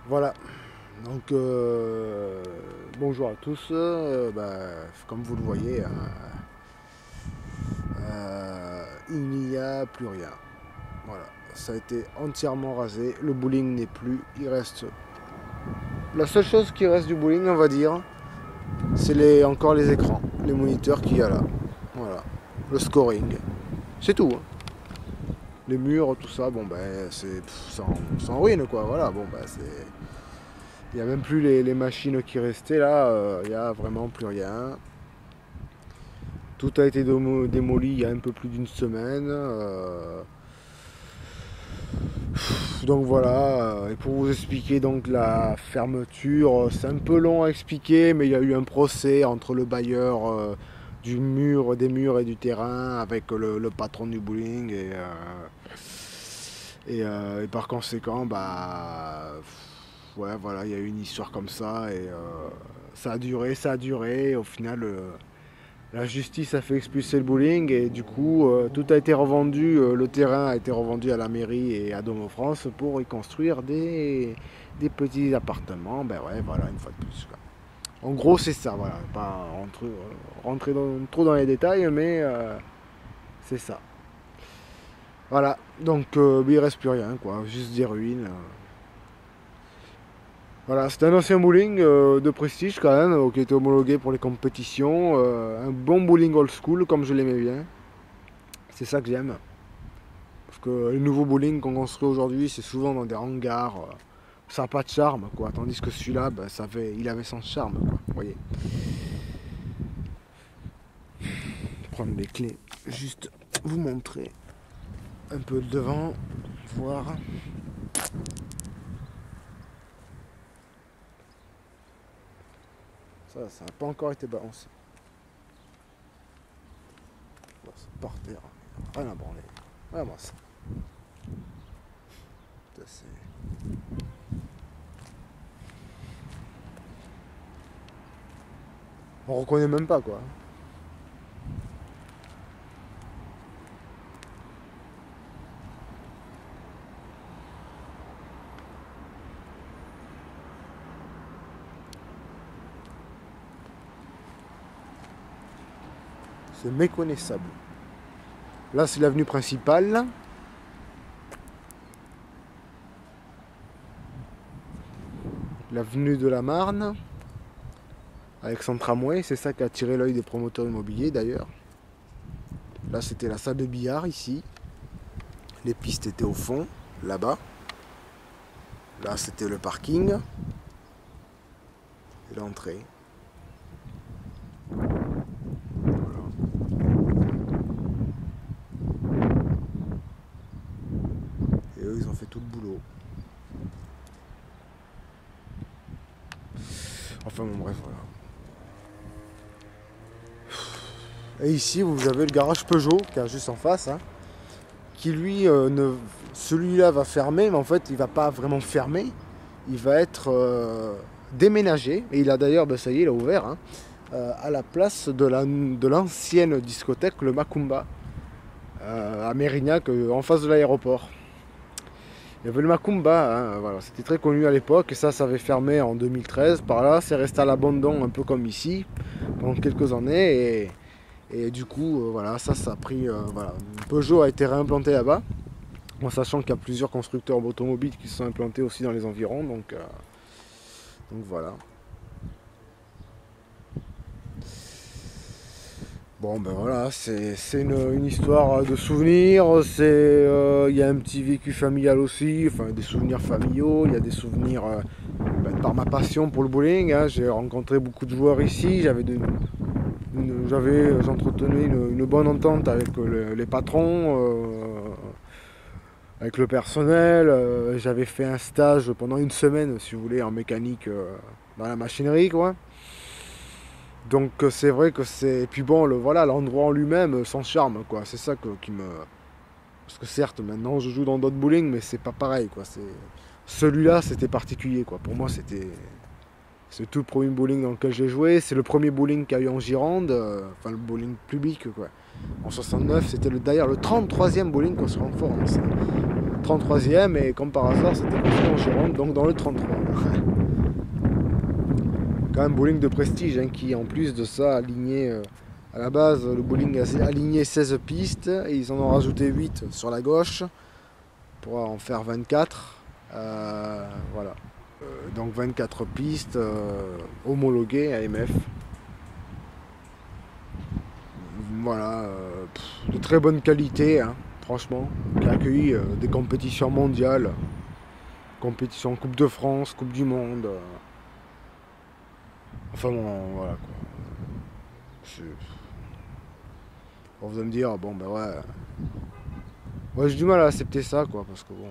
Voilà, donc bonjour à tous. Comme vous le voyez, il n'y a plus rien. Voilà, ça a été entièrement rasé. Le bowling n'est plus. Il reste. La seule chose qui reste du bowling, on va dire, c'est encore les écrans, les moniteurs qu'il y a là. Voilà, le scoring. C'est tout, hein. Les murs, tout ça, bon ben c'est en ruine quoi. Voilà, bon ben c'est. Il n'y a même plus les machines qui restaient là, il n'y a vraiment plus rien. Tout a été démoli il y a un peu plus d'une semaine. Donc voilà, et pour vous expliquer donc la fermeture, c'est un peu long à expliquer, mais il y a eu un procès entre le bailleur des murs et du terrain avec le patron du bowling et par conséquent, ouais, voilà, il y a eu une histoire comme ça et ça a duré. Et au final, la justice a fait expulser le bowling et du coup, tout a été revendu. Le terrain a été revendu à la mairie et à Domo France pour y construire des petits appartements. Ben ouais, voilà, une fois de plus, quoi. En gros, c'est ça, voilà. Pas rentrer trop dans les détails, mais c'est ça. Voilà, donc il reste plus rien, quoi. Juste des ruines. Voilà, c'est un ancien bowling de prestige quand même, qui était homologué pour les compétitions. Un bon bowling old school, comme je l'aimais bien. C'est ça que j'aime. Parce que les nouveaux bowling qu'on construit aujourd'hui, c'est souvent dans des hangars. Ça n'a pas de charme, quoi. Tandis que celui-là, il avait son charme, quoi. Vous voyez. Prendre les clés, juste vous montrer un peu le devant, voir. Ça n'a pas encore été balancé. Bon, c'est par terre, rien à branler. Vraiment ça. On reconnaît même pas, quoi. C'est méconnaissable. Là, c'est l'avenue principale. L'avenue de la Marne. Avec son tramway. C'est ça qui a attiré l'œil des promoteurs immobiliers, d'ailleurs. Là, c'était la salle de billard, ici. Les pistes étaient au fond, là-bas. Là, c'était le parking. Et l'entrée. Et eux, ils ont fait tout le boulot. Enfin, bon, bref, voilà. Et ici, vous avez le garage Peugeot, qui est juste en face, hein, qui lui, celui-là va fermer, mais en fait, il va pas vraiment fermer. Il va être déménagé. Et il a d'ailleurs, ça y est, il a ouvert, hein, à la place de l'ancienne discothèque, le Macumba, à Mérignac, en face de l'aéroport. Il y avait le Macumba, hein, voilà, c'était très connu à l'époque, et ça avait fermé en 2013. Par là, c'est resté à l'abandon, un peu comme ici, pendant quelques années. Et du coup, voilà, ça a pris. Voilà. Peugeot a été réimplanté là-bas, en sachant qu'il y a plusieurs constructeurs automobiles qui se sont implantés aussi dans les environs. Donc voilà. Bon ben voilà, c'est une histoire de souvenirs, il y a un petit vécu familial aussi, enfin des souvenirs familiaux, il y a des souvenirs par ma passion pour le bowling, hein. J'ai rencontré beaucoup de joueurs ici, j'entretenais une bonne entente avec les patrons, avec le personnel, j'avais fait un stage pendant une semaine si vous voulez en mécanique dans la machinerie quoi. Donc c'est vrai que c'est. Et puis bon, voilà, l'endroit en lui-même, sans charme, quoi. C'est ça qui me. Parce que certes, maintenant je joue dans d'autres bowling, mais c'est pas pareil, quoi. Celui-là, c'était particulier, quoi. Pour moi, c'est tout le premier bowling dans lequel j'ai joué. C'est le premier bowling qu'il y a eu en Gironde, enfin le bowling public, quoi. En 69, c'était d'ailleurs le 33e bowling qu'on se rend en France. 33e, et comme par hasard, c'était construit en Gironde, donc dans le 33. Quand même bowling de prestige, hein, qui en plus de ça aligné à la base, le bowling a aligné 16 pistes, et ils en ont rajouté 8 sur la gauche pour en faire 24. Voilà. Donc 24 pistes homologuées AMF. Voilà, de très bonne qualité, hein, franchement, qui a accueilli des compétitions mondiales, compétitions Coupe de France, Coupe du Monde. Enfin bon, voilà quoi. Bon, vous allez me dire, bon ben ouais. Ouais, j'ai du mal à accepter ça quoi, parce que bon.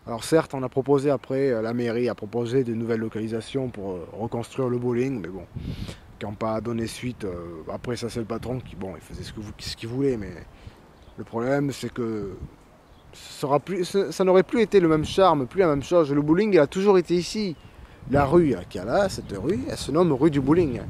Alors certes, on a proposé après, la mairie a proposé de nouvelles localisations pour reconstruire le bowling, mais bon, qui n'ont pas donné suite. Après ça c'est le patron qui, bon, il faisait ce qu'il voulait, mais le problème c'est que ça n'aurait plus été le même charme, plus la même chose. Le bowling il a toujours été ici. La rue qu'il y a là, cette rue, elle se nomme rue du bowling.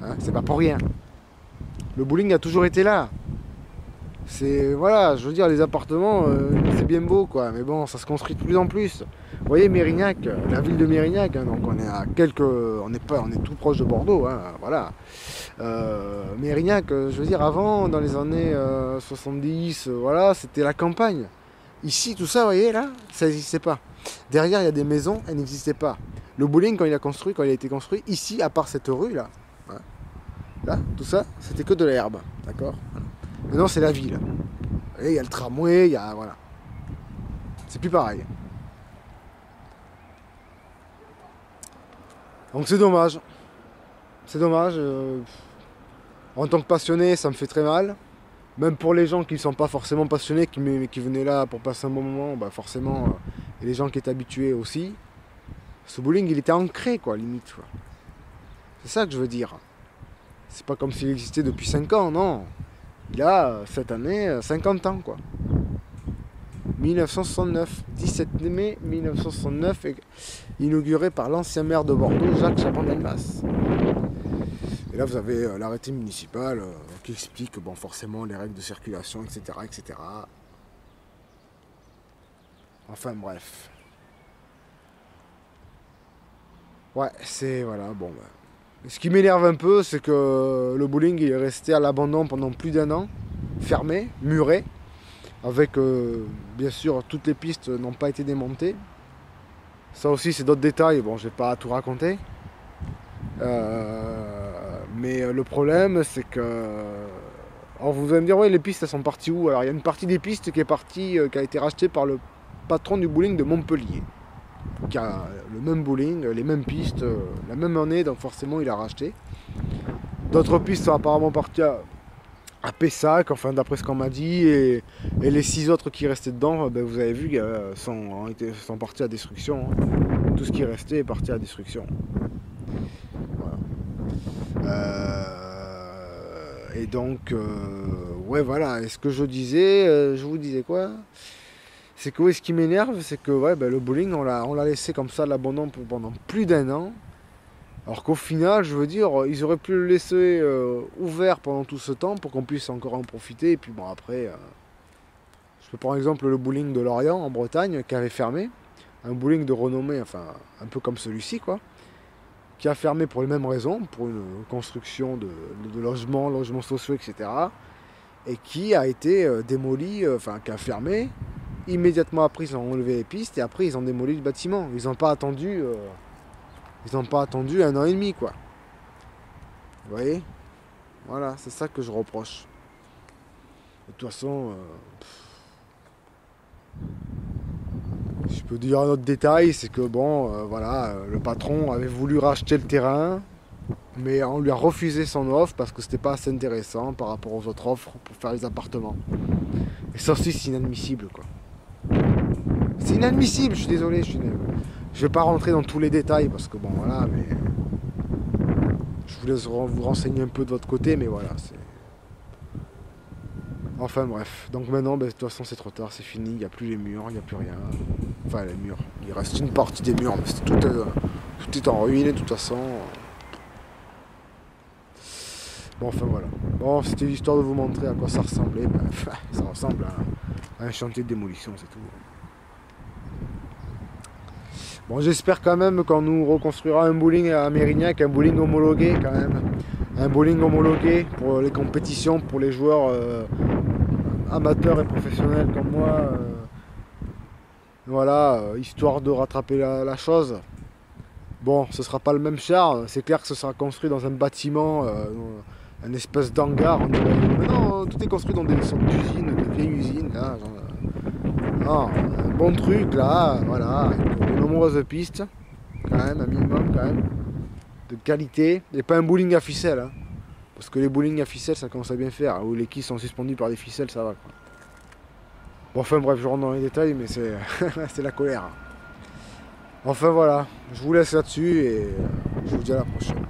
Hein, c'est pas pour rien. Le bowling a toujours été là. C'est, voilà, je veux dire, les appartements, c'est bien beau, quoi. Mais bon, ça se construit de plus en plus. Vous voyez, Mérignac, la ville de Mérignac, hein, donc on est à quelques... On est tout proche de Bordeaux, hein, voilà. Mérignac, je veux dire, avant, dans les années 70, voilà, c'était la campagne. Ici, tout ça, vous voyez, là, ça n'existait pas. Derrière, il y a des maisons, elles n'existaient pas. Le bowling, quand il a été construit, ici, à part cette rue, là, voilà, là, tout ça, c'était que de l'herbe, d'accord. Maintenant, c'est la ville. Il y a le tramway, il y a... Voilà. C'est plus pareil. Donc c'est dommage. C'est dommage. En tant que passionné, ça me fait très mal. Même pour les gens qui ne sont pas forcément passionnés, qui venaient là pour passer un bon moment, bah forcément, et les gens qui étaient habitués aussi. Ce bowling, il était ancré, quoi, limite. Quoi. C'est ça que je veux dire. C'est pas comme s'il existait depuis 5 ans, non. Il a, cette année, 50 ans, quoi. 1969, 17 mai 1969, inauguré par l'ancien maire de Bordeaux, Jacques Chaban-Delmas. Et là, vous avez l'arrêté municipal qui explique, bon, forcément, les règles de circulation, etc., etc. Enfin, bref. Ouais, c'est, voilà, bon, bah. Ce qui m'énerve un peu, c'est que le bowling il est resté à l'abandon pendant plus d'1 an, fermé, muré, avec bien sûr toutes les pistes n'ont pas été démontées. Ça aussi c'est d'autres détails, bon je vais pas tout raconter. Mais le problème c'est que... Alors vous allez me dire, ouais les pistes elles sont parties où? Alors il y a une partie des pistes qui est partie, qui a été rachetée par le patron du bowling de Montpellier. Qui a le même bowling, les mêmes pistes, la même année, donc forcément il a racheté. D'autres pistes sont apparemment parties à Pessac, enfin d'après ce qu'on m'a dit, et les 6 autres qui restaient dedans, ben, vous avez vu, sont partis à destruction. Tout ce qui restait est parti à destruction. Voilà. Et donc, ouais voilà, et ce que je disais, je vous disais quoi? C'est que oui, ce qui m'énerve, c'est que ouais, ben, le bowling, on l'a laissé comme ça à l'abandon pendant plus d'1 an. Alors qu'au final, je veux dire, ils auraient pu le laisser ouvert pendant tout ce temps pour qu'on puisse encore en profiter. Et puis bon, après, je peux prendre exemple le bowling de Lorient en Bretagne qui avait fermé. Un bowling de renommée, enfin un peu comme celui-ci, quoi. Qui a fermé pour les mêmes raisons, pour une construction de logements sociaux, etc. Et qui a été démoli, enfin qui a fermé. Immédiatement après, ils ont enlevé les pistes et après, ils ont démoli le bâtiment. Ils n'ont pas attendu 1 an et demi, quoi. Vous voyez? Voilà, c'est ça que je reproche. De toute façon, je peux dire un autre détail, c'est que bon, voilà, le patron avait voulu racheter le terrain, mais on lui a refusé son offre parce que c'était pas assez intéressant par rapport aux autres offres pour faire les appartements. Et ça aussi, c'est inadmissible, quoi. C'est inadmissible, je suis désolé, je vais pas rentrer dans tous les détails parce que bon, voilà, mais je vous laisse vous renseigner un peu de votre côté, mais voilà, c'est... Enfin bref, donc maintenant, ben, de toute façon, c'est trop tard, c'est fini, il n'y a plus les murs, il n'y a plus rien. Enfin, les murs, il reste une partie des murs, mais tout est en ruine, de toute façon. Bon, enfin voilà. Bon, c'était l'histoire de vous montrer à quoi ça ressemblait. Ben, ça ressemble à un chantier de démolition, c'est tout. Bon, j'espère quand même qu'on nous reconstruira un bowling à Mérignac, un bowling homologué quand même. Un bowling homologué pour les compétitions, pour les joueurs amateurs et professionnels comme moi. Voilà, histoire de rattraper la chose. Bon, ce sera pas le même charme. C'est clair que ce sera construit dans un bâtiment, un espèce d'hangar. Mais non, tout est construit dans des sortes d'usines, de vieilles usines. Là, non, un bon truc là, voilà, avec de nombreuses pistes, quand même, un minimum quand même, de qualité. Et pas un bowling à ficelle, hein, parce que les bowling à ficelle, ça commence à bien faire, où les quilles sont suspendues par des ficelles, ça va quoi. Bon, enfin bref, je rentre dans les détails, mais c'est c'est la colère. Enfin voilà, je vous laisse là-dessus et je vous dis à la prochaine.